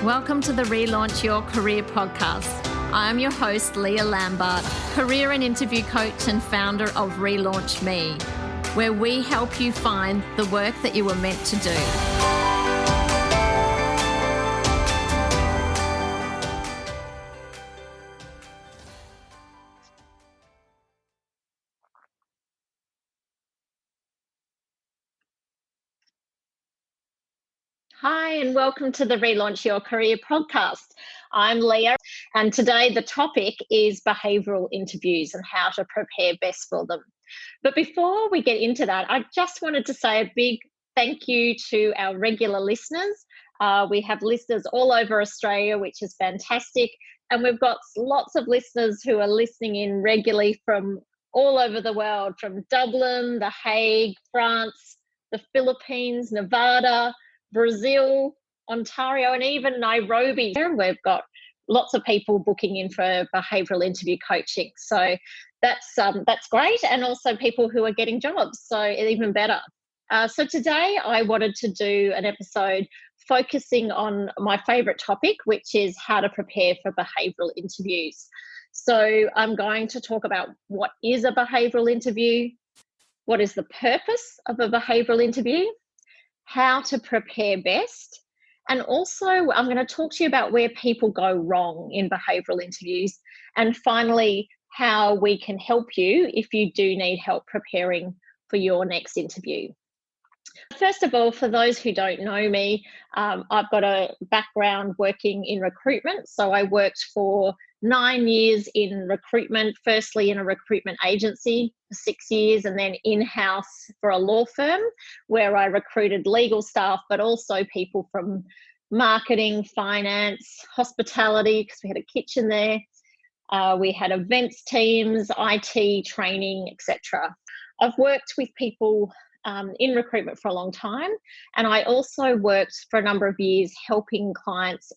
Welcome to the Relaunch Your Career podcast. I am your host, Leah Lambart, career and interview coach and founder of Relaunch Me, where we help you find the work that you were meant to do. Hi, and welcome to the Relaunch Your Career podcast. I'm Leah, and today the topic is behavioural interviews and how to prepare best for them. But before we get into that, I just wanted to say a big thank you to our regular listeners. We have listeners all over Australia, which is fantastic. And we've got lots of listeners who are listening in regularly from all over the world, from Dublin, The Hague, France, the Philippines, Nevada, Brazil, Ontario, and even Nairobi. We've got lots of people booking in for behavioural interview coaching. So that's great. And also people who are getting jobs. So even better. So today I wanted to do an episode focusing on my favourite topic, which is how to prepare for behavioural interviews. So I'm going to talk about what is a behavioural interview, what is the purpose of a behavioural interview, how to prepare best, and also I'm going to talk to you about where people go wrong in behavioural interviews, and finally how we can help you if you do need help preparing for your next interview. First of all, for those who don't know me, I've got a background working in recruitment. So I worked for 9 years in recruitment, firstly in a recruitment agency for 6 years, and then in-house for a law firm where I recruited legal staff, but also people from marketing, finance, hospitality, because we had a kitchen there. We had events teams, IT, training, etc. I've worked with people in recruitment for a long time, and I also worked for a number of years helping clients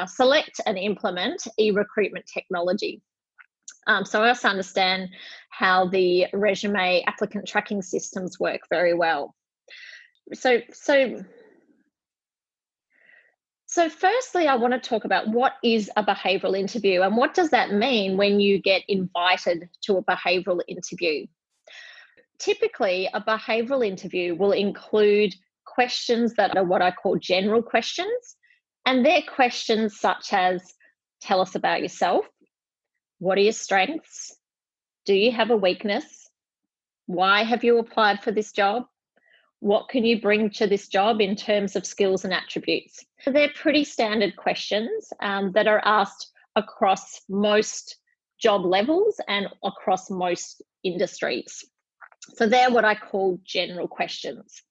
select and implement e-recruitment technology. So I also understand how the resume applicant tracking systems work very well. So firstly, I want to talk about what is a behavioural interview and what does that mean when you get invited to a behavioural interview. Typically, a behavioural interview will include questions that are what I call general questions. And they're questions such as, tell us about yourself. What are your strengths? Do you have a weakness? Why have you applied for this job? What can you bring to this job in terms of skills and attributes? So they're pretty standard questions that are asked across most job levels and across most industries. So they're what I call general questions.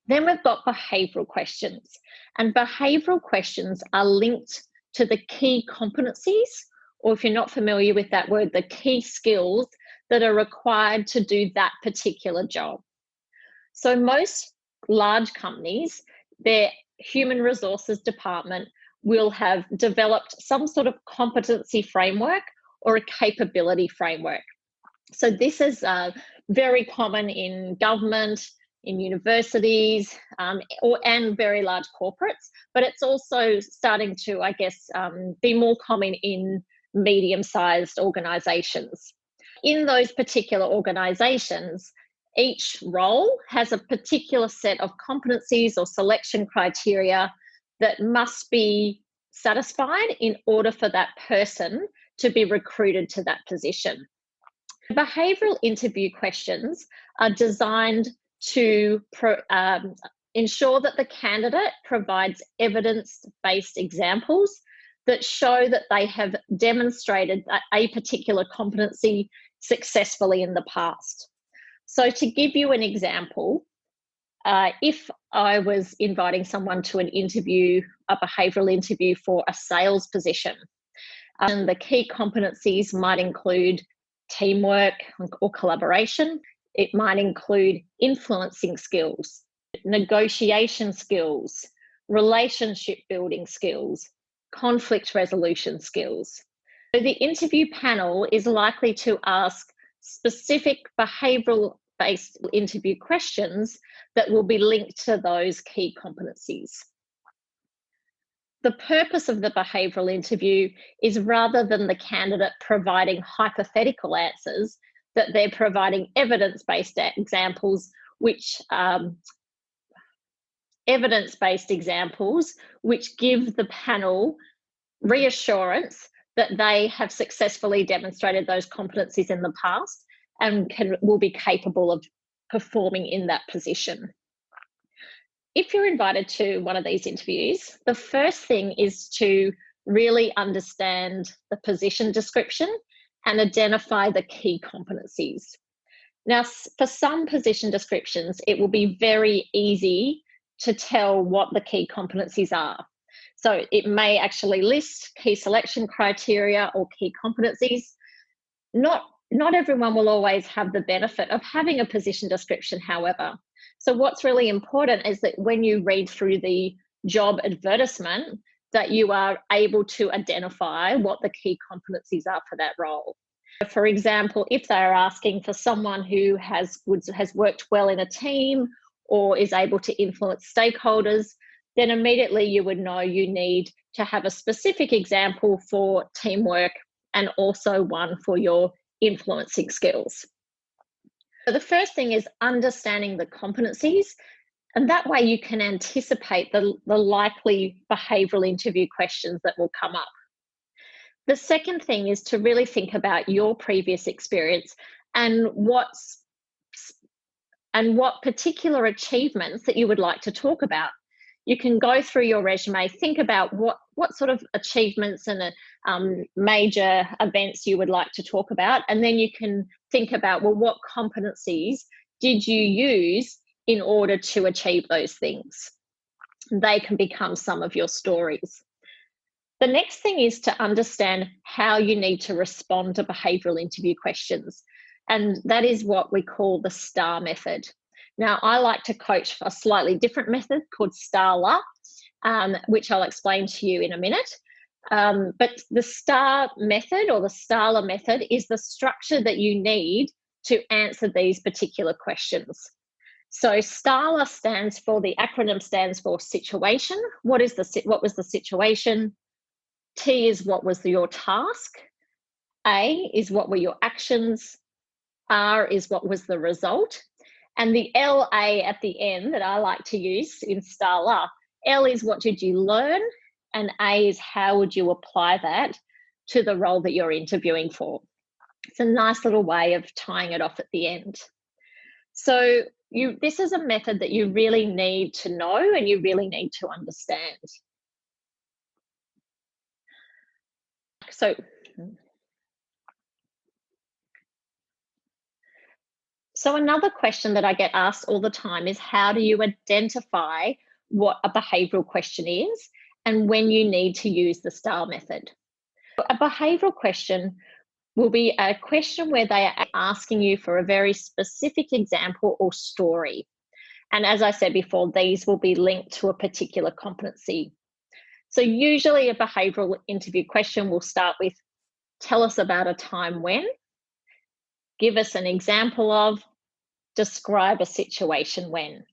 Then we've got behavioural questions, and behavioural questions are linked to the key competencies, or if you're not familiar with that word, the key skills that are required to do that particular job. So most large companies, their human resources department will have developed some sort of competency framework or a capability framework. So this is very common in government, in universities, and very large corporates, but it's also starting to, be more common in medium-sized organisations. In those particular organisations, each role has a particular set of competencies or selection criteria that must be satisfied in order for that person to be recruited to that position. Behavioural interview questions are designed to ensure that the candidate provides evidence-based examples that show that they have demonstrated a particular competency successfully in the past. So to give you an example, if I was inviting someone to an interview, a behavioural interview for a sales position, and the key competencies might include teamwork or collaboration. It might include influencing skills, negotiation skills, relationship building skills, conflict resolution skills. So the interview panel is likely to ask specific behavioural-based interview questions that will be linked to those key competencies. the purpose of the behavioural interview is, rather than the candidate providing hypothetical answers, that they're providing evidence-based examples which give the panel reassurance that they have successfully demonstrated those competencies in the past and will be capable of performing in that position. If you're invited to one of these interviews, the first thing is to really understand the position description and identify the key competencies. Now, for some position descriptions, it will be very easy to tell what the key competencies are. So it may actually list key selection criteria or key competencies. Not everyone will always have the benefit of having a position description, however. So what's really important is that when you read through the job advertisement, that you are able to identify what the key competencies are for that role. For example, if they're asking for someone who has worked well in a team or is able to influence stakeholders, then immediately you would know you need to have a specific example for teamwork and also one for your influencing skills. So the first thing is understanding the competencies, and that way you can anticipate the likely behavioural interview questions that will come up. The second thing is to really think about your previous experience and what particular achievements that you would like to talk about. You can go through your resume, think about what sort of achievements and major events you would like to talk about, and then you can think about, well, what competencies did you use in order to achieve those things? They can become some of your stories. The next thing is to understand how you need to respond to behavioural interview questions, and that is what we call the STAR method. Now, I like to coach a slightly different method called STARLA, which I'll explain to you in a minute. But the STAR method, or the STARLA method, is the structure that you need to answer these particular questions. So STARLA the acronym stands for situation. What was the situation? T is what was your task. A is what were your actions. R is what was the result. And the LA at the end that I like to use in STARLA, L is what did you learn, and A is how would you apply that to the role that you're interviewing for. It's a nice little way of tying it off at the end. So this is a method that you really need to know and you really need to understand. So another question that I get asked all the time is, how do you identify what a behavioural question is and when you need to use the STAR method? A behavioural question will be a question where they are asking you for a very specific example or story. And as I said before, these will be linked to a particular competency. So usually a behavioural interview question will start with, tell us about a time when, give us an example of, describe a situation when.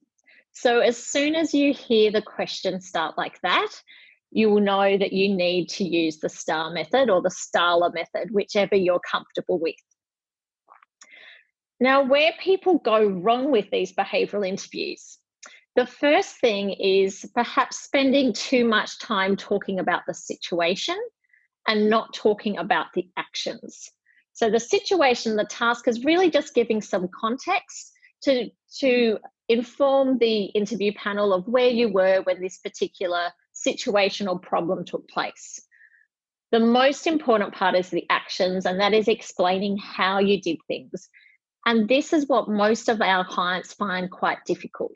So as soon as you hear the question start like that, you will know that you need to use the STAR method or the STARLA method, whichever you're comfortable with. Now, where people go wrong with these behavioural interviews, the first thing is perhaps spending too much time talking about the situation and not talking about the actions. So the situation, the task, is really just giving some context to inform the interview panel of where you were when this particular situation or problem took place. The most important part is the actions, and that is explaining how you did things. And this is what most of our clients find quite difficult.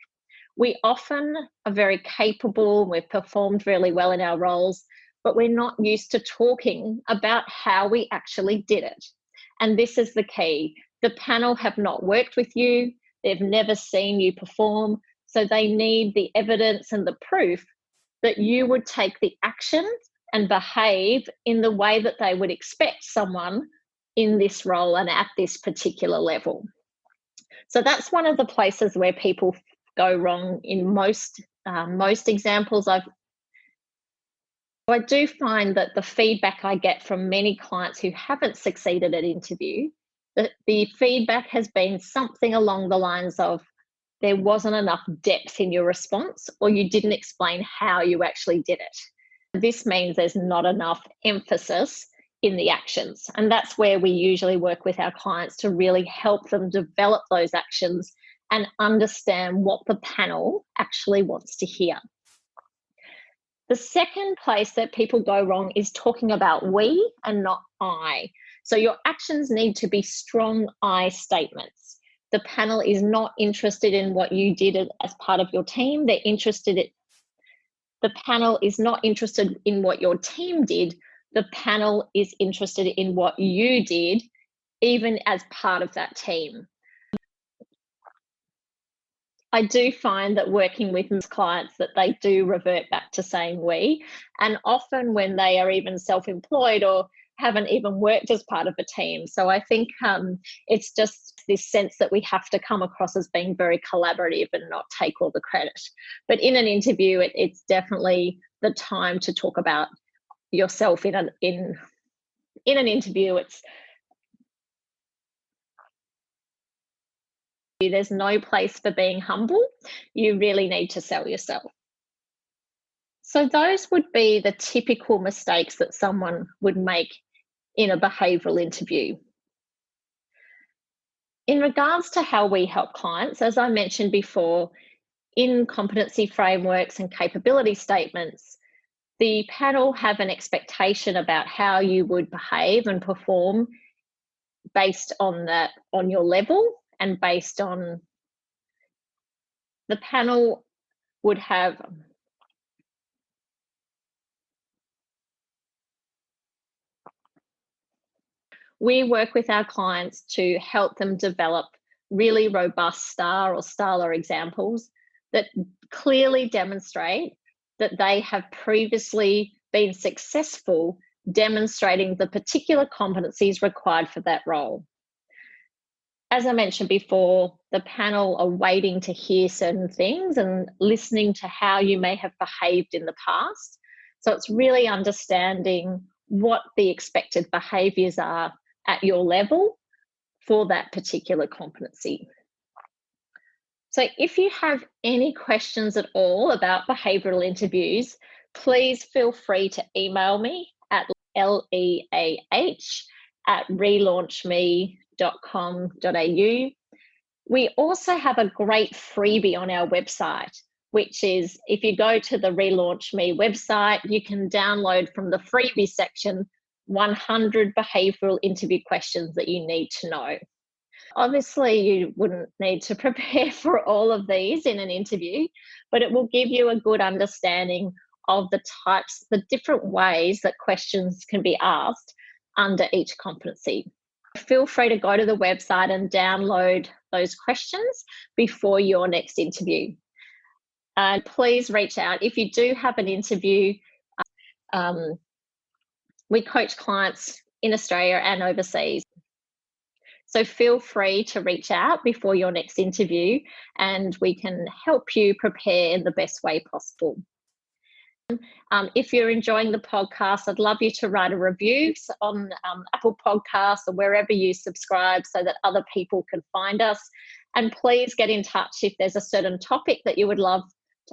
We often are very capable, we've performed really well in our roles, but we're not used to talking about how we actually did it. And this is the key. The panel have not worked with you, they've never seen you perform, so they need the evidence and the proof that you would take the action and behave in the way that they would expect someone in this role and at this particular level. So that's one of the places where people go wrong in most examples I do find that the feedback I get from many clients who haven't succeeded at interview, that the feedback has been something along the lines of, there wasn't enough depth in your response, or you didn't explain how you actually did it. This means there's not enough emphasis in the actions. And that's where we usually work with our clients to really help them develop those actions and understand what the panel actually wants to hear. The second place that people go wrong is talking about we and not I. So your actions need to be strong I statements. The panel is not interested in what you did as part of your team. The panel is not interested in what your team did. The panel is interested in what you did, even as part of that team. I do find that working with clients that they do revert back to saying we, and often when they are even self-employed or haven't even worked as part of a team. So I think it's just this sense that we have to come across as being very collaborative and not take all the credit. But in an interview, it's definitely the time to talk about yourself in an interview. There's no place for being humble. You really need to sell yourself. So those would be the typical mistakes that someone would make in a behavioural interview. In regards to how we help clients, as I mentioned before, in competency frameworks and capability statements, the panel have an expectation about how you would behave and perform based on that, on your level, and based on the panel would have we work with our clients to help them develop really robust STAR or STARLA examples that clearly demonstrate that they have previously been successful demonstrating the particular competencies required for that role. As I mentioned before, the panel are waiting to hear certain things and listening to how you may have behaved in the past. So it's really understanding what the expected behaviours are at your level for that particular competency. So if you have any questions at all about behavioural interviews, please feel free to email me at leah@relaunchme.com.au. We also have a great freebie on our website, which is if you go to the Relaunch Me website, you can download from the freebie section 100 behavioural interview questions that you need to know. Obviously, you wouldn't need to prepare for all of these in an interview, but it will give you a good understanding of the types, the different ways that questions can be asked under each competency. Feel free to go to the website and download those questions before your next interview. Please reach out. If you do have an interview, we coach clients in Australia and overseas. So feel free to reach out before your next interview and we can help you prepare in the best way possible. If you're enjoying the podcast, I'd love you to write a review on Apple Podcasts or wherever you subscribe so that other people can find us. And please get in touch if there's a certain topic that you would love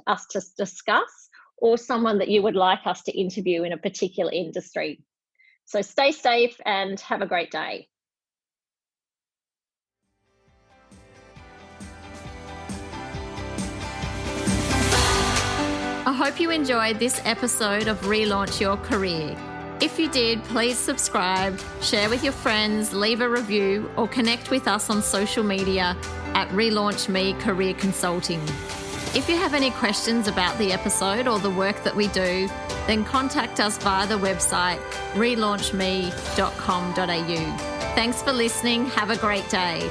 us to discuss or someone that you would like us to interview in a particular industry. So stay safe and have a great day. I hope you enjoyed this episode of Relaunch Your Career. If you did, please subscribe, share with your friends, leave a review, or connect with us on social media at Relaunch Me Career Consulting. If you have any questions about the episode or the work that we do, then contact us via the website relaunchme.com.au. Thanks for listening. Have a great day.